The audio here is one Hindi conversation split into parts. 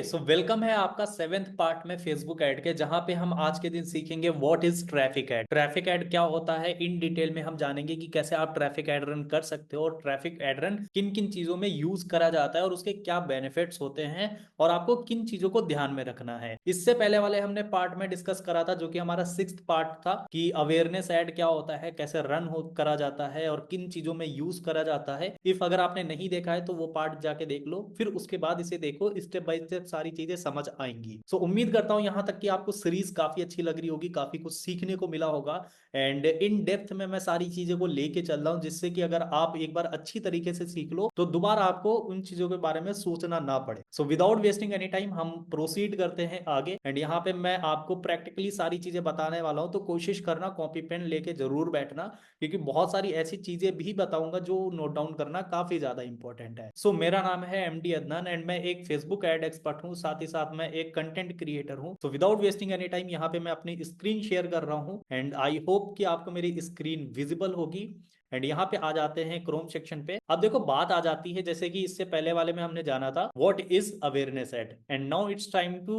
सो वेलकम है आपका सेवेंथ पार्ट में फेसबुक ऐड के, जहां पे हम आज के दिन सीखेंगे what is traffic add. Traffic add क्या होता है इन डिटेल में हम जानेंगे कि कैसे आप ट्रैफिक ऐड रन कर सकते हो और ट्रैफिक ऐड रन किन किन चीजों में यूज करा जाता है और उसके क्या बेनिफिट्स होते हैं और आपको किन चीजों को ध्यान में रखना है। इससे पहले वाले हमने पार्ट में डिस्कस करा था, जो कि हमारा सिक्स्थ पार्ट था, कि अवेयरनेस ऐड क्या होता है, कैसे रन हो करा जाता है और किन चीजों में यूज करा जाता है। इफ अगर आपने नहीं देखा है तो वो पार्ट जाके देख लो, फिर उसके बाद इसे देखो, स्टेप बाय स्टेप सारी चीजें समझ आएंगी। सो उम्मीद करता हूं यहां तक कि आपको सीरीज काफी अच्छी लग रही होगी, काफी कुछ सीखने को मिला होगा। एंड इन डेप्थ में मैं सारी चीजें को लेके चल रहा हूं, जिससे कि अगर आप एक बार अच्छी तरीके से सीख लो तो दोबारा आपको उन चीजों के बारे में सोचना ना पड़े। So without wasting any time हम प्रोसीड करते हैं आगे। एंड यहाँ पे मैं आपको प्रैक्टिकली सारी चीजें बताने वाला हूं, तो कोशिश करना कॉपी पेन लेके जरूर बैठना, क्योंकि बहुत सारी ऐसी चीजें भी बताऊंगा जो नोट डाउन करना काफी ज्यादा इंपॉर्टेंट है। सो मेरा नाम है एमडी अदनान एंड मैं एक फेसबुक एड एक्सपर्ट हूँ, साथ ही साथ मैं एक कंटेंट क्रिएटर हूँ। So without wasting any time यहाँ पे मैं अपनी स्क्रीन शेयर कर रहा हूँ एंड आई होप कि आपको मेरी स्क्रीन विजिबल होगी। एंड यहाँ पे आ जाते हैं क्रोम सेक्शन पे। अब देखो बात आ जाती है, जैसे कि इससे पहले वाले में हमने जाना था what is awareness ad, and now it's time to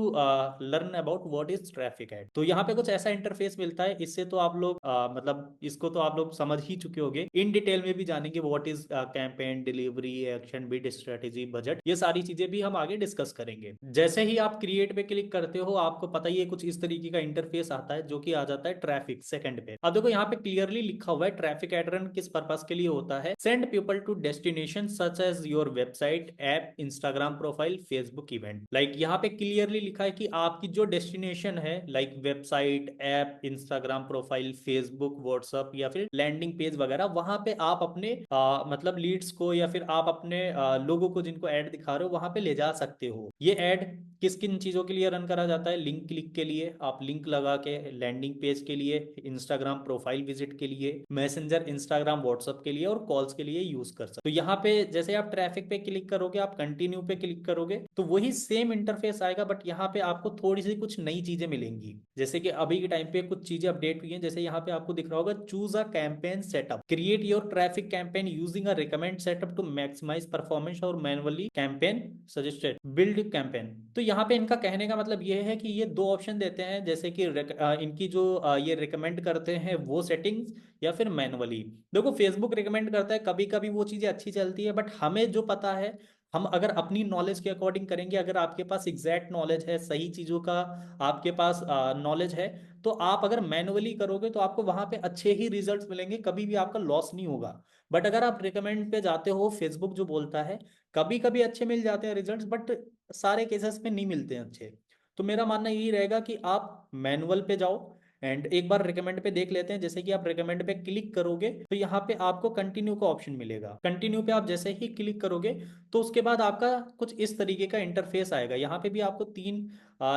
learn about what is traffic ad. तो यहाँ पे कुछ ऐसा इंटरफेस मिलता है, इससे तो आप लोग मतलब इसको तो आप लोग समझ ही चुके होंगे। इन डिटेल में भी जानेंगे what is campaign, delivery, action, bid, strategy, budget, ये सारी चीजें भी हम आगे डिस्कस करेंगे। जैसे ही आप क्रिएट पे क्लिक करते हो, आपको पता ही है कुछ इस तरीके का इंटरफेस आता है, जो कि आ जाता है ट्रैफिक सेकंड पे। अब देखो यहाँ पे क्लियरली लिखा हुआ है ट्रैफिक एड रन किस पर्पस के लिए होता है। Send people to destination such as your website, app, Instagram profile, Facebook event. Like यहाँ पे क्लियरली लिखा है कि आपकी जो डेस्टिनेशन है, like website, app, Instagram profile, Facebook, WhatsApp या फिर लैंडिंग पेज वगैरह, वहां पे आप अपने मतलब लीड्स को या फिर आप अपने लोगों को जिनको ऐड दिखा रहे हो वहां पे ले जा सकते हो। ये ऐड किस किन चीजों के लिए रन करा जाता है? लिंक क्लिक के लिए, आप लिंक लगा के, लैंडिंग पेज के लिए, इंस्टाग्राम प्रोफाइल विजिट के लिए, मैसेंजर, इंस्टाग्राम, व्हाट्सअप के लिए और कॉल्स के लिए यूज कर सकते। तो यहाँ पे जैसे आप ट्रैफिक पे क्लिक करोगे, आप कंटिन्यू पे क्लिक करोगे तो वही सेम इंटरफेस आएगा, बट यहाँ पे आपको थोड़ी सी कुछ नई चीजें मिलेंगी। जैसे कि अभी के टाइम पे कुछ चीजें अपडेट हुई हैं, जैसे यहाँ पे आपको दिख रहा होगा choose a campaign setup, create your traffic campaign using a recommend setup to maximise performance और manually campaign suggested build campaign. तो यहाँ पे इनका कहने का मतलब ये है कि ये दो ऑप्शन देते हैं, जैसे कि इनकी जो ये रिकमेंड करते हैं वो सेटिंग्स या फिर मैनुअली। देखो फेसबुक रिकमेंड करता है, कभी कभी वो चीजें अच्छी चलती है, बट हमें जो पता है, हम अगर अपनी नॉलेज के अकॉर्डिंग करेंगे, अगर आपके पास एग्जैक्ट नॉलेज है, सही चीजों का आपके पास नॉलेज है, तो आप अगर मैनुअली करोगे तो आपको वहां पे अच्छे ही रिजल्ट्स मिलेंगे, कभी भी आपका लॉस नहीं होगा। बट अगर आप रिकमेंड पे जाते हो, फेसबुक जो बोलता है, कभी कभी अच्छे मिल जाते हैं रिजल्ट्स, बट सारे केसेस में नहीं मिलते हैं अच्छे। तो मेरा मानना यही रहेगा कि आप मैनुअल पे जाओ एंड एक बार रिकमेंड पे देख लेते हैं। जैसे कि आप रिकमेंड पे क्लिक करोगे तो यहाँ पे आपको कंटिन्यू का ऑप्शन मिलेगा। कंटिन्यू पे आप जैसे ही क्लिक करोगे तो उसके बाद आपका कुछ इस तरीके का इंटरफेस आएगा। यहाँ पे भी आपको तीन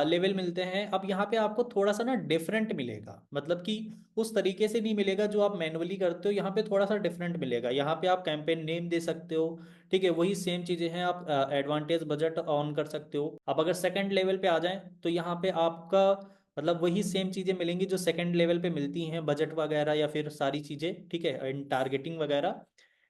लेवल मिलते हैं। अब यहाँ पे आपको थोड़ा सा ना डिफरेंट मिलेगा, मतलब कि उस तरीके से नहीं मिलेगा जो आप मैनुअली करते हो, यहाँ पे थोड़ा सा डिफरेंट मिलेगा। यहाँ पे आप कैंपेन नेम दे सकते हो, ठीक है, वही सेम चीजें हैं। आप एडवांटेज बजट ऑन कर सकते हो। अब अगर सेकंड लेवल पे आ जाएं तो यहाँ पे आपका मतलब वही सेम चीजें मिलेंगी जो सेकंड लेवल पे मिलती हैं, बजट वगैरह या फिर सारी चीजें, ठीक है, एंड टारगेटिंग वगैरह।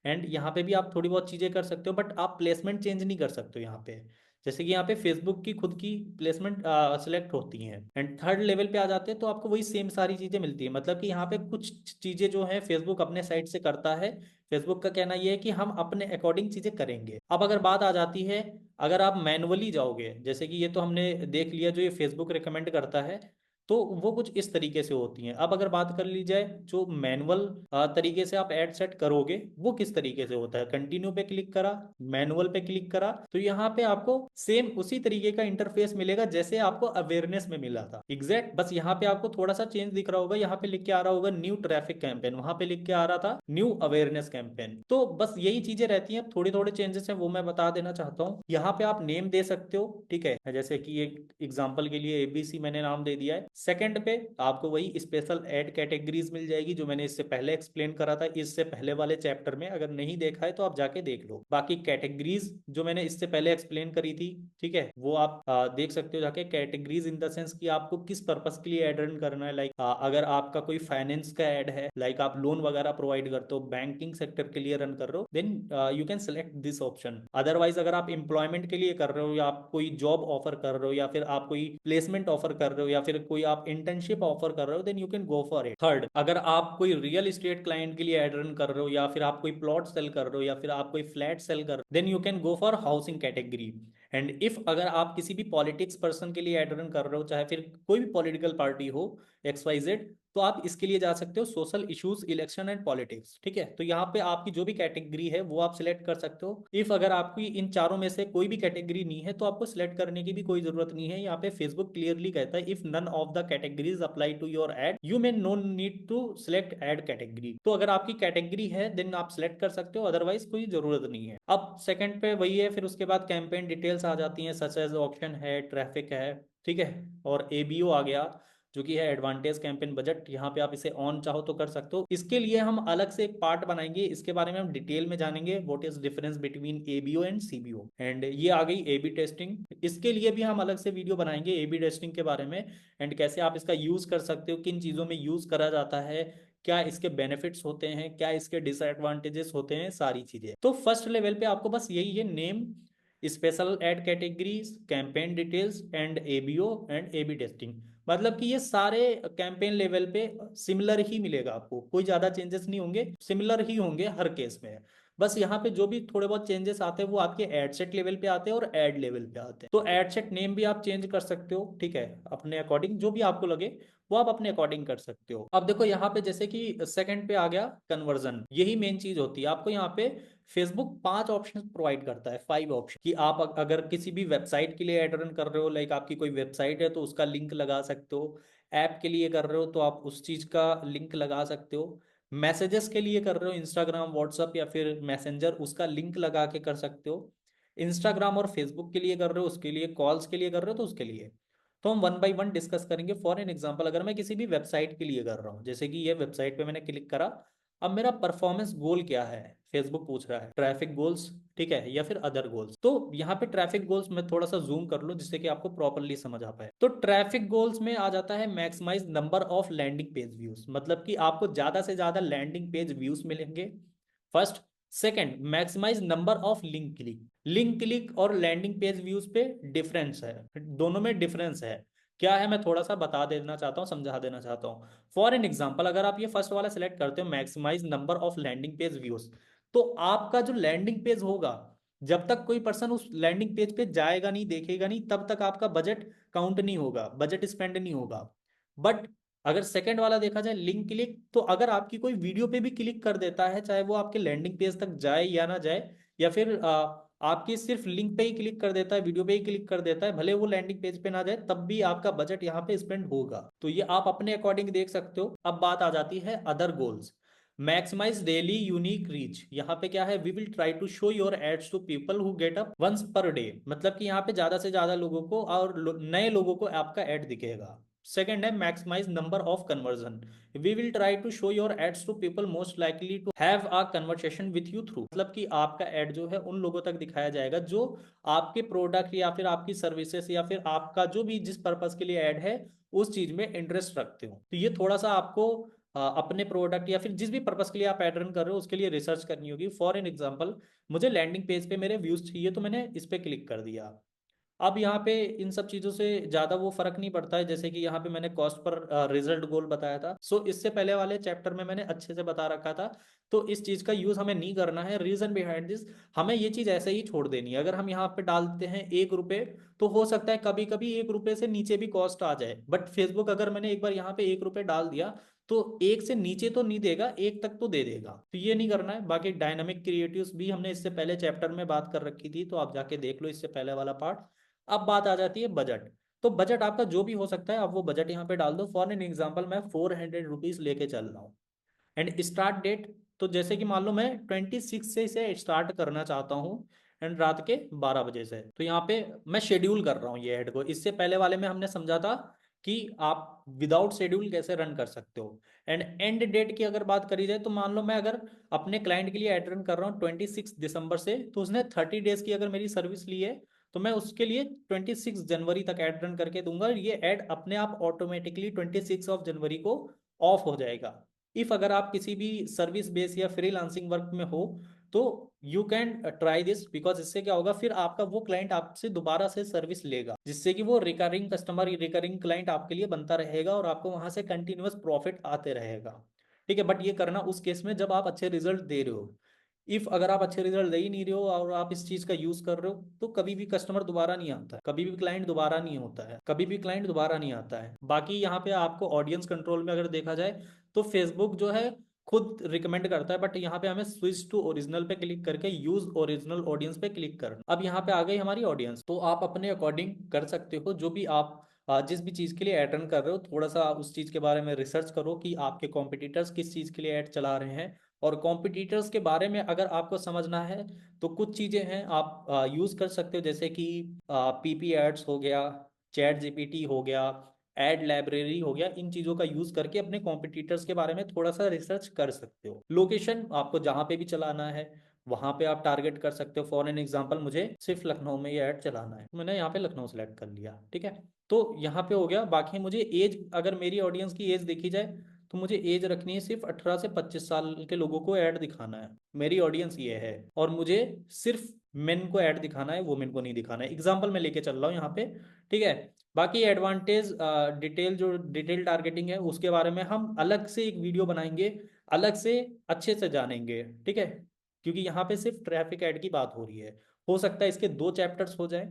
एंड यहाँ पे भी आप थोड़ी बहुत चीजें कर सकते हो, बट आप प्लेसमेंट चेंज नहीं कर सकते हो यहाँ पे। जैसे कि यहाँ पे फेसबुक की खुद की प्लेसमेंट सेलेक्ट होती हैं। एंड थर्ड लेवल पे आ जाते हैं तो आपको वही सेम सारी चीजें मिलती है, मतलब कि यहाँ पे कुछ चीजें जो है फेसबुक अपने साइड से करता है। फेसबुक का कहना यह है कि हम अपने अकॉर्डिंग चीजें करेंगे। अब अगर बात आ जाती है, अगर आप मैनुअली जाओगे, जैसे कि ये तो हमने देख लिया जो ये फेसबुक रिकमेंड करता है, तो वो कुछ इस तरीके से होती हैं। अब अगर बात कर ली जाए जो मैनुअल तरीके से आप ऐड सेट करोगे, वो किस तरीके से होता है। कंटिन्यू पे क्लिक करा, मैनुअल पे क्लिक करा, तो यहाँ पे आपको सेम उसी तरीके का इंटरफेस मिलेगा जैसे आपको अवेयरनेस में मिला था एग्जैक्ट। बस यहाँ पे आपको थोड़ा सा चेंज दिख रहा होगा, यहाँ पे लिख के आ रहा होगा न्यू ट्रैफिक कैंपेन, वहां पे लिख के आ रहा था न्यू अवेयरनेस कैंपेन। तो बस यही चीजें रहती हैं, थोड़ी थोड़े चेंजेस हैं, वो मैं बता देना चाहता हूँ। यहाँ पे आप नेम दे सकते हो, ठीक है, जैसे कि एक एग्जांपल के लिए एबीसी मैंने नाम दे दिया है। सेकंड पे आपको वही स्पेशल ऐड कैटेगरीज मिल जाएगी जो मैंने इससे पहले एक्सप्लेन करा था इससे पहले वाले चैप्टर में। अगर नहीं देखा है तो आप जाके देख लो। बाकी कैटेगरीज जो मैंने इससे पहले एक्सप्लेन करी थी, ठीक है, वो आप देख सकते हो जाके। कैटेगरीज इन द सेंस कि आपको किस पर्पस के लिए ऐड रन करना है। लाइक अगर आपका कोई फाइनेंस का ऐड है, लाइक आप लोन वगैरह प्रोवाइड करते हो, बैंकिंग सेक्टर के लिए रन कर रहे हो, then you can select this option. Otherwise अगर आप एम्प्लॉयमेंट के लिए कर रहे हो या आप कोई जॉब ऑफर कर रहे हो या फिर आप कोई प्लेसमेंट ऑफर कर रहे हो या फिर कोई आप इंटर्नशिप ऑफर कर रहे हो, then you can go for it. Third, अगर आप कोई रियल एस्टेट क्लाइंट के लिए ऐड रन कर रहे हो या फिर आप कोई प्लॉट सेल कर रहे हो या फिर आप कोई फ्लैट सेल कर रहे हो, then you can go for housing category. And if अगर आप किसी भी पॉलिटिक्स पर्सन के लिए ऐड रन कर रहे हो, चाहे फिर कोई भी पॉलिटिकल पार्टी हो XYZ, तो आप इसके लिए जा सकते हो social issues, election and politics. ठीक है, तो यहाँ पे आपकी जो भी कैटेगरी है वो आप सिलेक्ट कर सकते हो। इफ अगर आपकी इन चारों में से कोई भी कैटेगरी नहीं है तो आपको सिलेक्ट करने की भी कोई जरूरत नहीं है। यहाँ पे फेसबुक क्लियरली कहता है if none of the categories apply to your ad you may no need to select ad category. तो अगर आपकी कैटेगरी है देन आप सिलेक्ट कर सकते हो, अदरवाइज कोई जरूरत नहीं है। अब सेकंड पे वही है, फिर उसके बाद कैंपेन डिटेल्स आ जाती हैं, सच एज ऑप्शन है, ट्रैफिक है, ठीक है, और ABO आ गया जो कि है एडवांटेज कैंपेन बजट। यहाँ पे आप इसे ऑन चाहो तो कर सकते हो। इसके लिए हम अलग से एक पार्ट बनाएंगे, इसके बारे में हम डिटेल में जानेंगे what is difference between ABO and CBO। And ये आ गई AB टेस्टिंग, इसके लिए भी हम अलग से वीडियो बनाएंगे AB टेस्टिंग के बारे में एंड कैसे आप इसका यूज कर सकते हो, किन चीजों में यूज करा जाता है, क्या इसके बेनिफिट्स होते हैं, क्या इसके डिसएडवांटेजेस होते हैं, सारी चीजें। तो फर्स्ट लेवल पे आपको बस यही है, name, special ad categories, campaign details and ABO and AB testing. मतलब कि ये सारे कैंपेन लेवल पे सिमिलर ही मिलेगा आपको, कोई ज्यादा चेंजेस नहीं होंगे, सिमिलर ही होंगे हर केस में। बस यहाँ पे जो भी थोड़े बहुत चेंजेस आते हैं वो आपके एड सेट लेवल पे आते हैं और एड लेवल पे आते हैं। तो एड सेट नेम भी आप चेंज कर सकते हो, ठीक है, अपने अकॉर्डिंग जो भी आपको लगे वो आप अपने अकॉर्डिंग कर सकते हो। अब देखो यहाँ पे जैसे कि सेकंड पे आ गया कन्वर्जन, यही मेन चीज होती है। आपको यहाँ पे फेसबुक 5 ऑप्शन प्रोवाइड करता है, 5 ऑप्शन, कि आप अगर किसी भी वेबसाइट के लिए ऐड रन कर रहे हो, लाइक आपकी कोई वेबसाइट है तो उसका लिंक लगा सकते हो, ऐप के लिए कर रहे हो तो आप उस चीज का लिंक लगा सकते हो, मैसेजेस के लिए कर रहे हो इंस्टाग्राम, व्हाट्सअप या फिर मैसेंजर, उसका लिंक लगा के कर सकते हो, इंस्टाग्राम और फेसबुक के लिए कर रहे हो उसके लिए, कॉल्स के लिए कर रहे हो तो उसके लिए। तो हम वन बाय वन डिस्कस करेंगे। फॉर एन एग्जांपल, अगर मैं किसी भी वेबसाइट के लिए कर रहा हूँ, जैसे कि ये वेबसाइट पे मैंने क्लिक करा, अब मेरा परफॉर्मेंस गोल क्या है फेसबुक पूछ रहा है, ट्रैफिक गोल्स, ठीक है, या फिर अदर गोल्स। तो यहाँ पे ट्रैफिक गोल्स में थोड़ा सा जूम कर लो जिससे कि आपको प्रॉपरली समझ आ पाए। तो ट्रैफिक गोल्स में आ जाता है maximize number of landing page views, मतलब कि आपको ज्यादा से ज्यादा लैंडिंग पेज व्यूज मिलेंगे, first. Second, maximize number of link click. Link click और लैंडिंग पेज व्यूज पे डिफरेंस है, दोनों में डिफरेंस है। क्या है मैं थोड़ा सा बता देना चाहता हूँ, समझा देना चाहता हूँ। फॉर एन एग्जाम्पल, अगर आप ये फर्स्ट वाला सिलेक्ट करते हो maximize number of landing page views, तो आपका जो लैंडिंग पेज होगा, जब तक कोई पर्सन उस लैंडिंग पेज पे जाएगा नहीं, देखेगा नहीं, तब तक आपका बजट काउंट नहीं होगा, बजट स्पेंड नहीं होगा। बट अगर सेकंड वाला देखा जाए लिंक क्लिक, तो अगर आपकी कोई वीडियो पे भी क्लिक कर देता है, चाहे वो आपके लैंडिंग पेज तक जाए या ना जाए, या फिर आपकी सिर्फ लिंक पे ही क्लिक कर देता है, वीडियो पे ही क्लिक कर देता है, भले वो लैंडिंग पेज पे ना जाए, तब भी आपका बजट यहाँ पे स्पेंड होगा। तो ये आप अपने अकॉर्डिंग देख सकते हो। अब बात आ जाती है other goals. Maximize daily unique reach, यहाँ पे क्या है, we will try to show your ads to people who get up once per day, मतलब कि यहाँ पे ज्यादा से ज्यादा लोगों को और नए लोगों को आपका एड दिखेगा। सेकंड है maximize number of conversion, we will try to show your ads to people most likely to have a conversation with you through, मतलब कि आपका एड जो है उन लोगों तक दिखाया जाएगा जो आपके प्रोडक्ट या फिर आपकी सर्विसेज या फिर आपका जो भी जिस पर्पज के लिए एड है उस चीज में इंटरेस्ट रखते हो। तो ये थोड़ा सा आपको अपने प्रोडक्ट या फिर जिस भी पर्पस के लिए आप एड रन कर रहे हो उसके लिए रिसर्च करनी होगी। फॉर एन एग्जांपल, मुझे लैंडिंग पेज पे मेरे व्यूज चाहिए तो मैंने इस पे क्लिक कर दिया। अब यहाँ पे इन सब चीज़ों से ज़्यादा वो फर्क नहीं पड़ता है, जैसे कि यहाँ पे मैंने कॉस्ट पर रिजल्ट गोल बताया था, सो इससे पहले वाले चैप्टर में मैंने अच्छे से बता रखा था। तो इस चीज़ का यूज़ हमें नहीं करना है। रीज़न बिहाइंड दिस, हमें ये चीज़ ऐसे ही छोड़ देनी है। अगर हम यहाँ पे डालते हैं 1 रुपये, तो हो सकता है कभी कभी 1 रुपये से नीचे भी कॉस्ट आ जाए, बट फेसबुक अगर मैंने एक बार यहाँ पे 1 रुपये डाल दिया तो 1 से नीचे तो नहीं देगा, 1 तक तो दे देगा। तो ये नहीं करना है। बाकी डायनामिक क्रिएटिव्स भी हमने इससे पहले चैप्टर में बात कर रखी थी, तो आप जाके देख लो इससे पहले वाला पार्ट। अब बात आ जाती है बजट। तो बजट आपका जो भी हो सकता है, आप वो बजट यहाँ पे डाल दो। फॉर एन एग्जाम्पल, मैं 400 रुपीज लेके चल रहा हूँ। एंड स्टार्ट डेट, तो जैसे कि मान लो मैं 26 से इसे स्टार्ट करना चाहता हूँ एंड रात के 12 बजे से, तो यहाँ पे मैं शेड्यूल कर रहा हूँ ये ऐड को। इससे पहले वाले में हमने समझा था कि आप विदाउट शेड्यूल कैसे रन कर सकते हो। एंड एंड डेट की अगर बात करी जाए तो मान लो मैं अगर अपने क्लाइंट के लिए एड रन कर रहा हूँ 26 दिसंबर से, तो उसने 30 डेज की अगर मेरी सर्विस ली है तो मैं उसके लिए 26 जनवरी तक एड रन करके दूंगा। ये एड अपने आप ऑटोमेटिकली 26 जनवरी को ऑफ हो जाएगा। इफ अगर आप किसी भी सर्विस बेस या फ्रीलांसिंग वर्क में हो तो you can try this, because इससे क्या होगा, फिर आपका वो क्लाइंट आपसे दोबारा से सर्विस लेगा, जिससे कि वो रिकरिंग कस्टमर, रिकरिंग क्लाइंट आपके लिए बनता रहेगा और आपको वहां से कंटिन्यूअस प्रॉफिट आते रहेगा। ठीक है, बट ये करना उस केस में जब आप अच्छे रिजल्ट दे रहे हो। इफ अगर आप अच्छे रिजल्ट दे ही नहीं रहे हो और आप इस चीज का यूज कर रहे हो तो कभी भी कस्टमर दोबारा नहीं आता है, कभी भी क्लाइंट दोबारा नहीं होता है, कभी भी क्लाइंट दोबारा नहीं आता है। बाकी यहाँ पे आपको ऑडियंस कंट्रोल में अगर देखा जाए तो फेसबुक जो है खुद रिकमेंड करता है, बट यहाँ पे हमें स्विच टू ओरिजिनल पे क्लिक करके यूज ओरिजिनल ऑडियंस पे क्लिक करना। अब यहाँ पे आ गई हमारी ऑडियंस, तो आप अपने अकॉर्डिंग कर सकते हो जो भी आप जिस भी चीज़ के लिए ऐड रन कर रहे हो, थोड़ा सा उस चीज़ के बारे में रिसर्च करो कि आपके कॉम्पिटिटर्स किस चीज़ के लिए ऐड चला रहे हैं। और कॉम्पिटिटर्स के बारे में अगर आपको समझना है तो कुछ चीज़ें हैं आप यूज़ कर सकते हो, जैसे कि पीपी एड्स हो गया, चैट जीपीटी हो गया, एड लाइब्रेरी हो गया। इन चीज़ों का यूज़ करके अपने कॉम्पिटिटर्स के बारे में थोड़ा सा रिसर्च कर सकते हो। लोकेशन आपको जहाँ पे भी चलाना है वहां पे आप टारगेट कर सकते हो। फॉर एन एग्जांपल मुझे सिर्फ लखनऊ में ये ऐड चलाना है, मैंने यहाँ पे लखनऊ सेलेक्ट कर लिया। ठीक है, तो यहाँ पे हो गया। बाकी मुझे एज, अगर मेरी ऑडियंस की एज देखी जाए तो मुझे एज रखनी है सिर्फ 18 से 25 साल के लोगों को ऐड दिखाना है, मेरी ऑडियंस ये है। और मुझे सिर्फ मेन को ऐड दिखाना है, वुमेन को नहीं दिखाना है। एग्जाम्पल मैं लेके चल रहा हूँ यहाँ पे। ठीक है, बाकी एडवांटेज डिटेल, जो डिटेल टारगेटिंग है उसके बारे में हम अलग से एक वीडियो बनाएंगे, अलग से अच्छे से जानेंगे। ठीक है, क्योंकि यहाँ पे सिर्फ ट्रैफिक ऐड की बात हो रही है। हो सकता है इसके 2 चैप्टर्स हो जाए,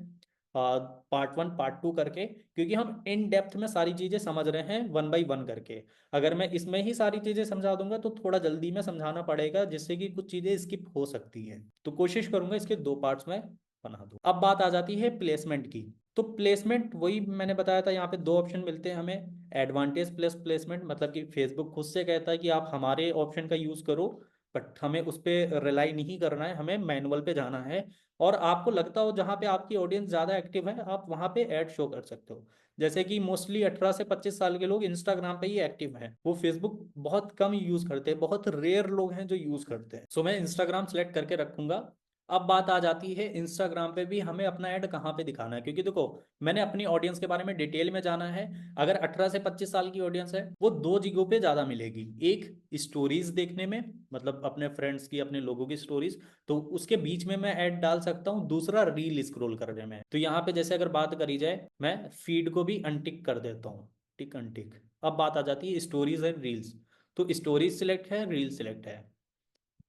पार्ट 1 पार्ट 2 करके, क्योंकि हम इन डेप्थ में सारी चीजें समझ रहे हैं 1 बाय 1 करके। अगर मैं इसमें ही सारी चीजें समझा दूंगा तो थोड़ा जल्दी में समझाना पड़ेगा, जिससे कि कुछ चीजें स्किप हो सकती है। तो कोशिश करूंगा इसके 2 पार्ट्स में बना दूं। अब बात आ जाती है प्लेसमेंट की। तो प्लेसमेंट वही मैंने बताया था, यहाँ पे 2 ऑप्शन मिलते हैं हमें। एडवांटेज प्लस प्लेसमेंट, मतलब कि फेसबुक खुद से कहता है कि आप हमारे ऑप्शन का यूज करो, बट हमें उस पर रिलाई नहीं करना है, हमें मैनुअल पे जाना है। और आपको लगता हो जहाँ पे आपकी ऑडियंस ज़्यादा एक्टिव है आप वहाँ पे ऐड शो कर सकते हो। जैसे कि मोस्टली 18 से 25 साल के लोग इंस्टाग्राम पे ही एक्टिव हैं, वो फेसबुक बहुत कम यूज़ करते हैं, बहुत रेयर लोग हैं जो यूज़ करते हैं। सो मैं इंस्टाग्राम सेलेक्ट करके रखूंगा। अब बात आ जाती है इंस्टाग्राम पे भी हमें अपना ऐड कहाँ पे दिखाना है, क्योंकि देखो मैंने अपनी ऑडियंस के बारे में डिटेल में जाना है। अगर 18 से 25 साल की ऑडियंस है वो 2 जगहों पे ज़्यादा मिलेगी। एक, स्टोरीज देखने में, मतलब अपने फ्रेंड्स की, अपने लोगों की स्टोरीज, तो उसके बीच में मैं ऐड डाल सकता हूँ। दूसरा, रील स्क्रॉल करने में। तो यहाँ पे जैसे अगर बात करी जाए, मैं फीड को भी अनटिक कर देता हूँ, टिक अनटिक। अब बात आ जाती है स्टोरीज एंड रील्स। तो स्टोरीज सिलेक्ट है, रील सिलेक्ट है,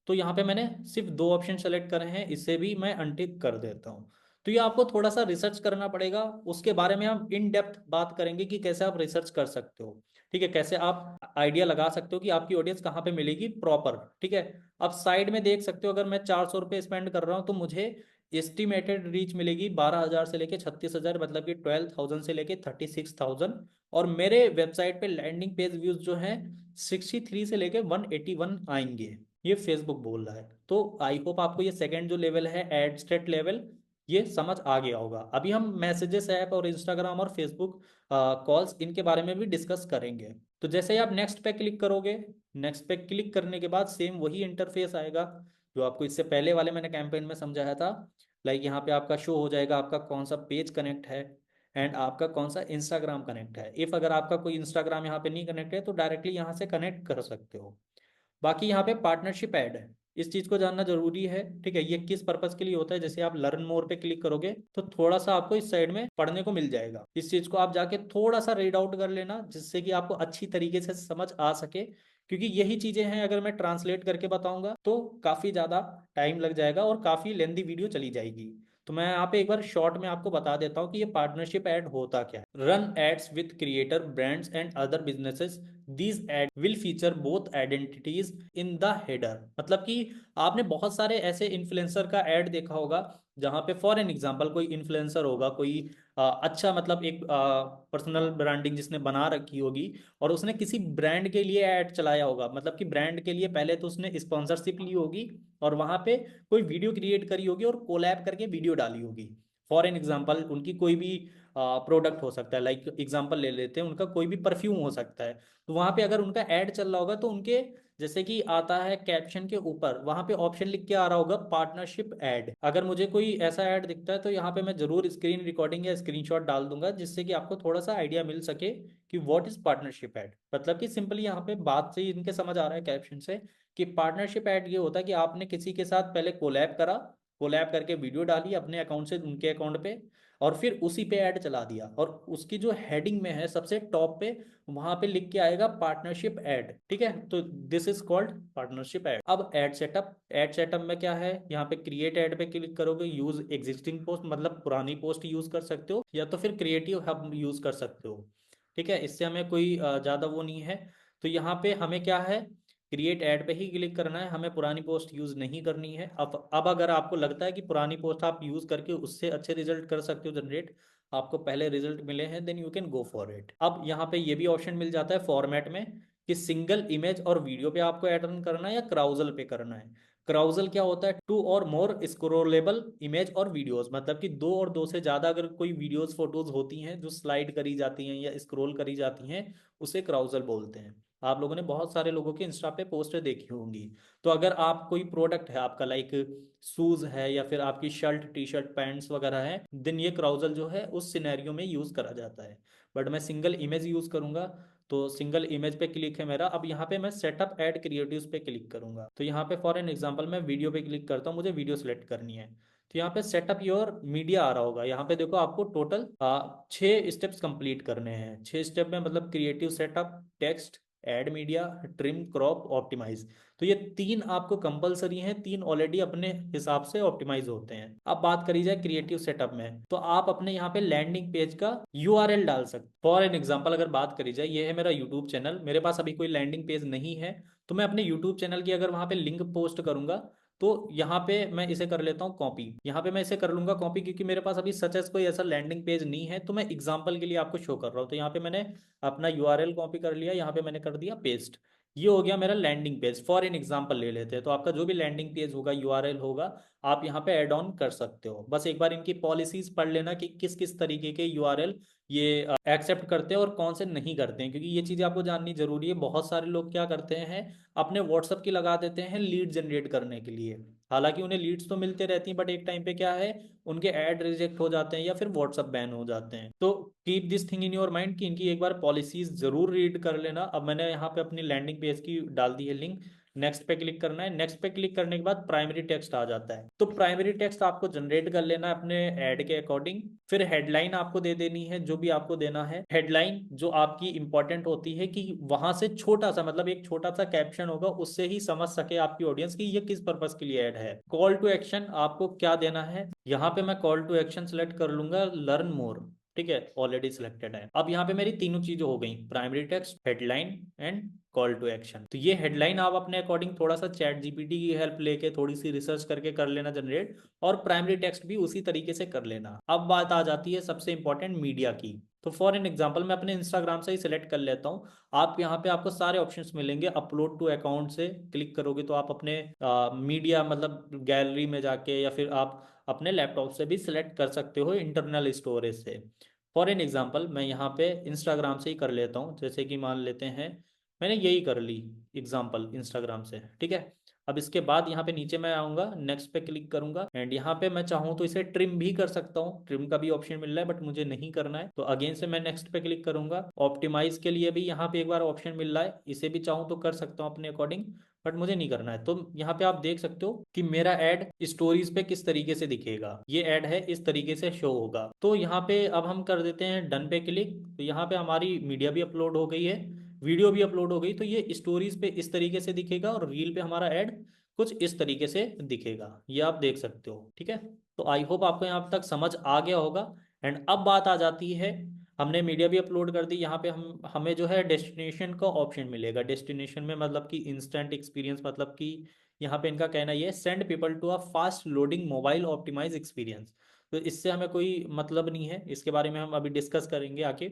तो यहाँ पे मैंने सिर्फ 2 ऑप्शन सेलेक्ट करे हैं, इसे भी मैं अनटिक कर देता हूँ। तो ये आपको थोड़ा सा रिसर्च करना पड़ेगा, उसके बारे में हम इन डेप्थ बात करेंगे कि कैसे आप रिसर्च कर सकते हो। ठीक है, कैसे आप आइडिया लगा सकते हो कि आपकी ऑडियंस कहाँ पे मिलेगी प्रॉपर। ठीक है, अब साइड में देख सकते हो, अगर मैं 400 रुपये स्पेंड कर रहा हूँ तो मुझे एस्टिमेटेड रीच मिलेगी 12,000 से लेके 36,000, मतलब कि 12,000 से लेके 36,000। और मेरे वेबसाइट पे लैंडिंग पेज व्यूज जो हैं 63 से लेके 181 आएंगे, ये फेसबुक बोल रहा है। तो आई होप आपको ये सेकंड जो लेवल है, एड स्टेट लेवल, ये समझ आ गया होगा। अभी हम मैसेजेस ऐप और इंस्टाग्राम और फेसबुक कॉल्स, इनके बारे में भी डिस्कस करेंगे। तो जैसे ही आप नेक्स्ट पे क्लिक करोगे, नेक्स्ट पे क्लिक करने के बाद सेम वही इंटरफेस आएगा जो आपको इससे पहले वाले मैंने कैंपेन में समझाया था। लाइक यहाँ पे आपका शो हो जाएगा आपका कौन सा पेज कनेक्ट है एंड आपका कौन सा इंस्टाग्राम कनेक्ट है। इफ अगर आपका कोई इंस्टाग्राम यहाँ पे नहीं कनेक्ट है तो डायरेक्टली यहाँ से कनेक्ट कर सकते हो। बाकी यहाँ पे पार्टनरशिप ऐड है, इस चीज को जानना जरूरी है। ठीक है, ये किस पर्पस के लिए होता है, जैसे आप लर्न मोर पे क्लिक करोगे तो थोड़ा सा आपको इस साइड में पढ़ने को मिल जाएगा। इस चीज को आप जाके थोड़ा सा रीड आउट कर लेना, जिससे कि आपको अच्छी तरीके से समझ आ सके, क्योंकि यही चीजें हैं अगर मैं ट्रांसलेट करके बताऊंगा तो काफी ज्यादा टाइम लग जाएगा और काफी लेंदी वीडियो चली जाएगी। तो मैं यहाँ पे एक बार शॉर्ट में आपको बता देता हूँ कि ये पार्टनरशिप ऐड होता क्या है। Run ads with creator brands and other businesses, these ad will feature both identities in the header. मतलब कि आपने बहुत सारे ऐसे इन्फ्लुएंसर का ऐड देखा होगा जहां पे फॉर एन एग्जांपल कोई इन्फ्लुएंसर होगा, कोई अच्छा, मतलब एक पर्सनल ब्रांडिंग जिसने बना रखी होगी, और उसने किसी ब्रांड के लिए ऐड चलाया होगा। मतलब कि ब्रांड के लिए पहले तो उसने स्पॉन्सरशिप ली होगी और वहां पे कोई वीडियो क्रिएट करी होगी और कोलैब करके वीडियो डाली होगी। फॉर एन एग्जाम्पल उनकी कोई भी प्रोडक्ट हो सकता है, लाइक एग्जांपल ले लेते हैं, उनका कोई भी परफ्यूम हो सकता है, तो वहां पे अगर उनका ऐड चल रहा होगा तो उनके जैसे कि आता है कैप्शन के ऊपर, वहां पे ऑप्शन लिख के आ रहा होगा पार्टनरशिप ऐड। अगर मुझे कोई ऐसा ऐड दिखता है तो यहाँ पे मैं जरूर स्क्रीन रिकॉर्डिंग या स्क्रीनशॉट डाल दूंगा, जिससे कि आपको थोड़ा सा आइडिया मिल सके कि व्हाट इज पार्टनरशिप ऐड। मतलब कि सिंपली यहाँ पे बात से ही इनके समझ आ रहा है कैप्शन से कि पार्टनरशिप ऐड ये होता है कि आपने किसी के साथ पहले कोलैब करा, कोलैब करके वीडियो डाली अपने अकाउंट से उनके अकाउंट पे, और फिर उसी पे ऐड चला दिया, और उसकी जो हेडिंग में है सबसे टॉप पे, वहां पे लिख के आएगा पार्टनरशिप ऐड। ठीक है, तो this is called partnership add. अब ऐड सेटअप में क्या है, यहाँ पे क्रिएट ऐड पे क्लिक करोगे, यूज एग्जिस्टिंग पोस्ट मतलब पुरानी पोस्ट यूज कर सकते हो, या तो फिर क्रिएटिव हब यूज कर सकते हो। ठीक है, इससे हमें कोई ज्यादा वो नहीं है। तो यहाँ पे हमें क्या है, क्रिएट ऐड पे ही क्लिक करना है, हमें पुरानी पोस्ट यूज नहीं करनी है। अब अगर आपको लगता है कि पुरानी पोस्ट आप यूज करके उससे अच्छे रिजल्ट कर सकते हो जनरेट, आपको पहले रिजल्ट मिले हैं, then you can go for it. अब यहाँ पे ये भी ऑप्शन मिल जाता है फॉर्मेट में कि सिंगल इमेज और वीडियो पे आपको ऐड रन करना है या क्राउजल पे करना है। क्राउजल क्या होता है, टू और मोर स्क्रोलेबल इमेज और वीडियोस, मतलब कि दो और दो से ज्यादा अगर कोई वीडियोस फोटोज होती हैं जो स्लाइड करी जाती हैं या स्क्रॉल करी जाती हैं, उसे क्राउजल बोलते हैं। आप लोगों ने बहुत सारे लोगों के इंस्टा पे पोस्टर देखी होंगी। तो अगर आप कोई प्रोडक्ट है आपका, लाइक शूज है या फिर आपकी शर्ट टी शर्ट पैंट्स वगैरह है, देन ये क्राउजल जो है उस सिनेरियो में यूज करा जाता है। बट मैं सिंगल इमेज यूज करूंगा, तो सिंगल इमेज पे क्लिक है मेरा। अब यहाँ पे मैं सेटअप ऐड क्रिएटिव्स पे क्लिक करूंगा, तो यहाँ पे फॉर एन एग्जांपल मैं वीडियो पे क्लिक करता हूँ, मुझे वीडियो सेलेक्ट करनी है। तो यहाँ पे सेटअप योर मीडिया आ रहा होगा, यहाँ पे देखो आपको टोटल 6 स्टेप्स कंप्लीट करने हैं। 6 स्टेप में मतलब creative setup, text, add media, trim, crop, optimize. तो ये तीन आपको कंपलसरी हैं, तीन ऑलरेडी अपने हिसाब से ऑप्टिमाइज होते हैं। अब बात करी जाए क्रिएटिव सेटअप में, तो आप अपने यहाँ पे लैंडिंग पेज का यूआरएल डाल सकते। फॉर एन एग्जांपल अगर बात करी जाए, ये है मेरा यूट्यूब चैनल, मेरे पास अभी कोई लैंडिंग पेज नहीं है, तो मैं अपने यूट्यूब चैनल की अगर वहां पे लिंक पोस्ट करूंगा, तो यहाँ पे मैं इसे कर लेता हूँ कॉपी। यहाँ पे मैं इसे कर लूंगा कॉपी, क्योंकि मेरे पास अभी सच एस कोई ऐसा लैंडिंग पेज नहीं है, तो मैं एग्जांपल के लिए आपको शो कर रहा हूँ। तो यहाँ पे मैंने अपना यूआरएल कॉपी कर लिया, यहाँ पे मैंने कर दिया पेस्ट। ये हो गया मेरा landing page. For an example ले लेते हैं, तो आपका जो भी लैंडिंग पेज होगा, यूआरएल होगा, आप यहाँ पे ऐड ऑन कर सकते हो। बस एक बार इनकी पॉलिसीज पढ़ लेना कि किस किस तरीके के यूआरएल ये एक्सेप्ट करते हैं और कौन से नहीं करते हैं, क्योंकि ये चीज़ें आपको जाननी जरूरी है। बहुत सारे लोग क्या करते हैं, अपने व्हाट्सअप की लगा देते हैं लीड जनरेट करने के लिए। हालांकि उन्हें लीड्स तो मिलते रहती हैं, बट एक टाइम पे क्या है, उनके ऐड रिजेक्ट हो जाते हैं या फिर व्हाट्सअप बैन हो जाते हैं। तो keep this thing in your mind कि इनकी एक बार पॉलिसीज जरूर रीड कर लेना। अब मैंने यहाँ पे अपनी लैंडिंग पेज की डाल दी है लिंक, नेक्स्ट पे क्लिक करना है। नेक्स्ट पे क्लिक करने के बाद प्राइमरी टेक्स्ट आ जाता है, तो प्राइमरी टेक्स्ट आपको जनरेट कर लेना है अपने ऐड के अकॉर्डिंग। फिर हेडलाइन आपको दे देनी है, जो भी आपको देना है हेडलाइन जो आपकी इंपॉर्टेंट होती है, कि वहां से छोटा सा मतलब एक छोटा सा कैप्शन होगा, उससे ही समझ सके आपकी ऑडियंस की ये किस पर्पस के लिए ऐड है। कॉल टू एक्शन आपको क्या देना है, यहाँ पे मैं कॉल टू एक्शन सेलेक्ट कर लूंगा, लर्न मोर। ठीक है, ऑलरेडी सिलेक्टेड है। अब यहाँ पे मेरी तीनों चीजें हो गई, primary text, headline and call to action. तो ये हेडलाइन आप अपने अकॉर्डिंग थोड़ा सा चैट जीपीटी की हेल्प लेके थोड़ी सी रिसर्च करके कर लेना जनरेट, और प्राइमरी टेक्स्ट भी उसी तरीके से कर लेना। अब बात आ जाती है सबसे इंपॉर्टेंट मीडिया की। तो फॉर एन एग्जांपल मैं अपने इंस्टाग्राम से ही सिलेक्ट कर लेता हूँ। आप यहाँ पे आपको सारे ऑप्शंस मिलेंगे, अपलोड टू अकाउंट से क्लिक करोगे तो आप अपने मीडिया मतलब गैलरी में जाके, या फिर आप अपने लैपटॉप से भी सिलेक्ट कर सकते हो इंटरनल स्टोरेज से। फॉर एन एग्जांपल मैं यहाँ पे इंस्टाग्राम से ही कर लेता हूँ, जैसे कि मान लेते हैं मैंने यही कर ली एग्जांपल इंस्टाग्राम से। ठीक है, अब इसके बाद यहाँ पे नीचे मैं आऊँगा, नेक्स्ट पे क्लिक करूंगा, एंड यहाँ पे मैं चाहूँ तो इसे ट्रिम भी कर सकता हूँ, ट्रिम का भी ऑप्शन मिल रहा है, बट मुझे नहीं करना है, तो अगेन से मैं नेक्स्ट पे क्लिक करूंगा। ऑप्टिमाइज के लिए भी यहाँ पे एक बार ऑप्शन मिल रहा है, इसे भी चाहूँ तो कर सकता हूँ अपने अकॉर्डिंग, बट मुझे नहीं करना है। तो यहाँ पे आप देख सकते हो कि मेरा ऐड स्टोरीज पे किस तरीके से दिखेगा, ये ऐड है इस तरीके से शो होगा। तो यहाँ पे अब हम कर देते हैं डन पे क्लिक, तो यहाँ पे हमारी मीडिया भी अपलोड हो गई है, वीडियो भी अपलोड हो गई, तो ये स्टोरीज पे इस तरीके से दिखेगा और रील पे हमारा ऐड कुछ इस तरीके से दिखेगा, ये आप देख सकते हो। ठीक है, तो आई होप आपको यहाँ तक समझ आ गया होगा। एंड अब बात आ जाती है, हमने मीडिया भी अपलोड कर दी, यहाँ पे हमें जो है डेस्टिनेशन का ऑप्शन मिलेगा। डेस्टिनेशन में मतलब कि इंस्टेंट एक्सपीरियंस, मतलब कि यहाँ पे इनका कहना ये है send people to a fast loading mobile optimize experience. तो इससे हमें कोई मतलब नहीं है, इसके बारे में हम अभी डिस्कस करेंगे आके।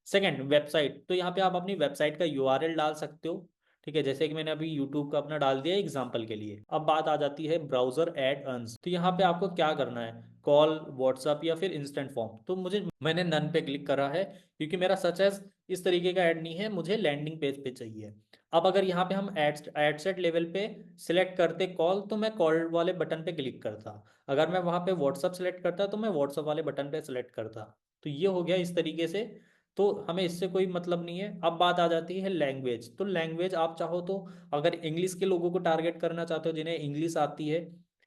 सेकंड, वेबसाइट, तो यहाँ पे आप अपनी वेबसाइट का यूआरएल डाल सकते हो। ठीक है, जैसे कि मैंने अभी यूट्यूब का अपना डाल दिया एग्जाम्पल के लिए। अब बात आ जाती है ब्राउजर एड अर्न्स। तो यहाँ पे आपको क्या करना है, कॉल, व्हाट्सअप या फिर इंस्टेंट फॉर्म। तो मैंने नन पे क्लिक करा है क्योंकि मेरा सच एज इस तरीके का ऐड नहीं है, मुझे लैंडिंग पेज पे चाहिए। अब अगर यहाँ पे हम एड सेट लेवल पे सिलेक्ट करते कॉल, तो मैं कॉल वाले बटन पे क्लिक करता। अगर मैं वहाँ पे व्हाट्सअप सेलेक्ट करता तो मैं व्हाट्सअप वाले बटन पे सेलेक्ट करता। तो ये हो गया इस तरीके से। तो हमें इससे कोई मतलब नहीं है। अब बात आ जाती है लैंग्वेज। तो लैंग्वेज आप चाहो तो, अगर इंग्लिश के लोगों को टारगेट करना चाहते हो, जिन्हें इंग्लिश आती है,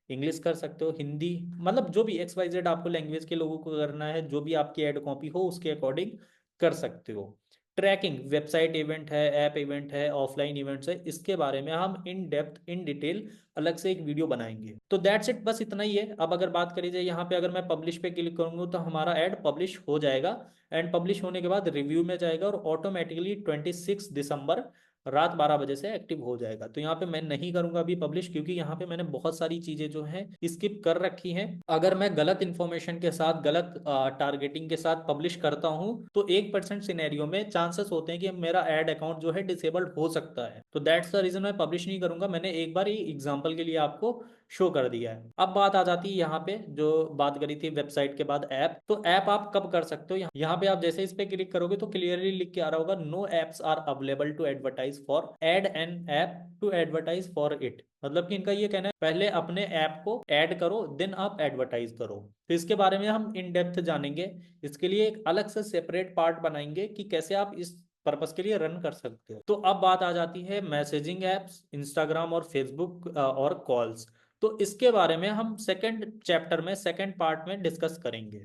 इंग्लिश कर सकते हो, हिंदी, मतलब जो भी एक्स वाई जेड आपको लैंग्वेज के लोगों को करना है, जो भी आपकी एड कॉपी हो उसके अकॉर्डिंग कर सकते हो। ट्रैकिंग, वेबसाइट इवेंट है, ऐप इवेंट है, ऑफलाइन इवेंट्स है, इसके बारे में हम इन डेप्थ इन डिटेल अलग से एक वीडियो बनाएंगे। तो दैट्स इट, बस इतना ही है। अब अगर बात करी जाए यहाँ पे, अगर मैं पब्लिश पे क्लिक करूंगा तो हमारा ऐड पब्लिश हो जाएगा। एंड पब्लिश होने के बाद रिव्यू में जाएगा और ऑटोमेटिकली 26 दिसंबर रात 12 बजे से एक्टिव हो जाएगा। तो यहाँ पे मैं नहीं करूंगा अभी पब्लिश, क्योंकि यहाँ पे मैंने बहुत सारी चीजें जो हैं स्किप कर रखी हैं। अगर मैं गलत इंफॉर्मेशन के साथ, गलत टारगेटिंग के साथ पब्लिश करता हूँ, तो 1% सिनेरियो में चांसेस होते हैं कि मेरा एड अकाउंट जो है डिसेबल्ड हो सकता है। तो दैट्स द रीजन मैं पब्लिश नहीं करूंगा। मैंने एक बार ही एग्जाम्पल के लिए आपको शो कर दिया है। अब बात आ जाती है यहाँ पे, जो बात करी थी वेबसाइट के बाद ऐप। तो ऐप आप कब कर सकते हो, यहाँ पे आप जैसे इस पे क्लिक करोगे तो क्लियरली लिख के आ रहा होगा, no apps are available to advertise for, add an app to advertise for it. मतलब कि इनका ये कहना है पहले अपने ऐप को ऐड करो, देन आप एडवर्टाइज करो। तो इसके बारे में हम इन डेप्थ जानेंगे। इसके लिए एक अलग से सेपरेट पार्ट बनाएंगे कि कैसे आप इस पर्पस के लिए रन कर सकते हो। तो अब बात आ जाती है मैसेजिंग एप्स, इंस्टाग्राम और फेसबुक और कॉल्स। तो इसके बारे में हम सेकंड चैप्टर में, सेकंड पार्ट में डिस्कस करेंगे।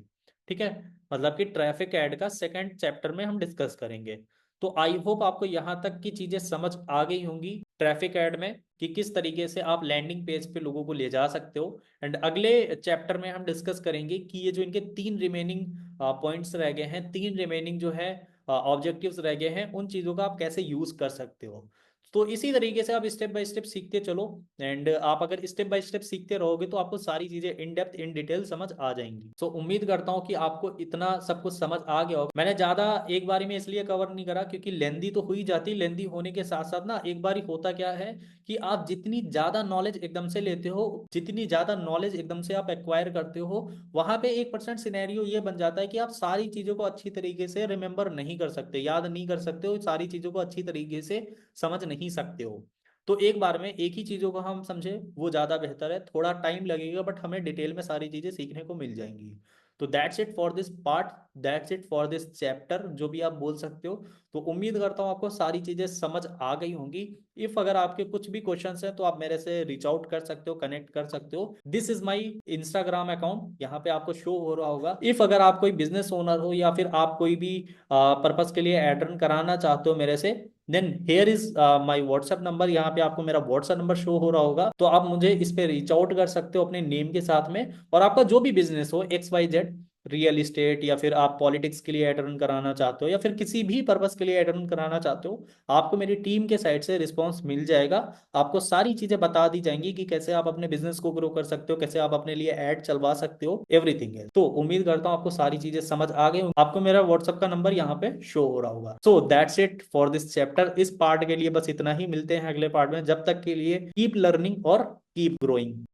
ठीक है, मतलब कि ट्रैफिक ऐड का सेकंड चैप्टर में हम डिस्कस करेंगे। तो आई होप आपको यहाँ तक की चीजें समझ आ गई होंगी ट्रैफिक ऐड में, कि किस तरीके से आप लैंडिंग पेज पे लोगों को ले जा सकते हो। एंड अगले चैप्टर में हम डिस्कस करेंगे कि ये जो इनके 3 रिमेनिंग पॉइंट्स रह गए हैं, 3 रिमेनिंग जो है ऑब्जेक्टिव्स रह गए हैं, उन चीजों का आप कैसे यूज कर सकते हो। तो इसी तरीके से आप स्टेप बाय स्टेप सीखते चलो। एंड आप अगर स्टेप बाय स्टेप सीखते रहोगे तो आपको सारी चीजें इन डेप्थ इन डिटेल समझ आ जाएंगी। सो उम्मीद करता हूँ कि आपको इतना सब कुछ समझ आ गया होगा। मैंने ज्यादा एक बारी में इसलिए कवर नहीं करा क्योंकि लेंदी तो हुई जाती, लेंदी होने के साथ साथ ना एक बारी होता क्या है कि आप जितनी ज्यादा नॉलेज एकदम से लेते हो, जितनी ज्यादा नॉलेज एकदम से आप एक्वायर करते हो, वहां पे 1% सिनेरियो ये बन जाता है कि आप सारी चीजों को अच्छी तरीके से रिमेंबर नहीं कर सकते, याद नहीं कर सकते हो, सारी चीजों को अच्छी तरीके से समझ नहीं सकते हो। तो एक बार में एक ही चीजों को हम समझे वो ज्यादा बेहतर है। थोड़ा टाइम लगेगा बट हमें डिटेल में सारी चीजें सीखने को मिल जाएंगी। तो that's it for this part, that's it for this chapter, जो भी आप बोल सकते हो। तो उम्मीद करता हूँ आपको सारी चीजें समझ आ गई होंगी। इफ अगर आपके कुछ भी क्वेश्चंस हैं तो आप मेरे से रीच आउट कर सकते हो, कनेक्ट कर सकते हो। This is my Instagram account, यहाँ पे आपको शो हो रहा होगा। इफ अगर आप कोई बिजनेस ओनर हो या फिर आप कोई भी पर्पस के लिए एड रन कराना चाहते हो मेरे से, then here is my WhatsApp number. यहाँ पे आपको मेरा व्हाट्सएप नंबर शो हो रहा होगा, तो आप मुझे इस पे रीच आउट कर सकते हो अपने नेम के साथ में। और आपका जो भी बिजनेस हो, X Y Z, real estate, या फिर आप पॉलिटिक्स के लिए एड रन कराना चाहते हो, या फिर किसी भी पर्पस के लिए एड रन कराना चाहते हो, आपको मेरी टीम के साइड से रिस्पॉन्स मिल जाएगा। आपको सारी चीजें बता दी जाएंगी कि कैसे आप अपने बिजनेस को ग्रो कर सकते हो, कैसे आप अपने लिए ऐड चलवा सकते हो, एवरीथिंग है। तो उम्मीद करता हूँ आपको सारी चीजें समझ आ गई। आपको मेरा व्हाट्सअप का नंबर यहाँ पे शो हो रहा होगा। So that's it for this chapter. इस पार्ट के लिए बस इतना ही, मिलते हैं अगले पार्ट में। जब तक के लिए कीप लर्निंग और कीप ग्रोइंग।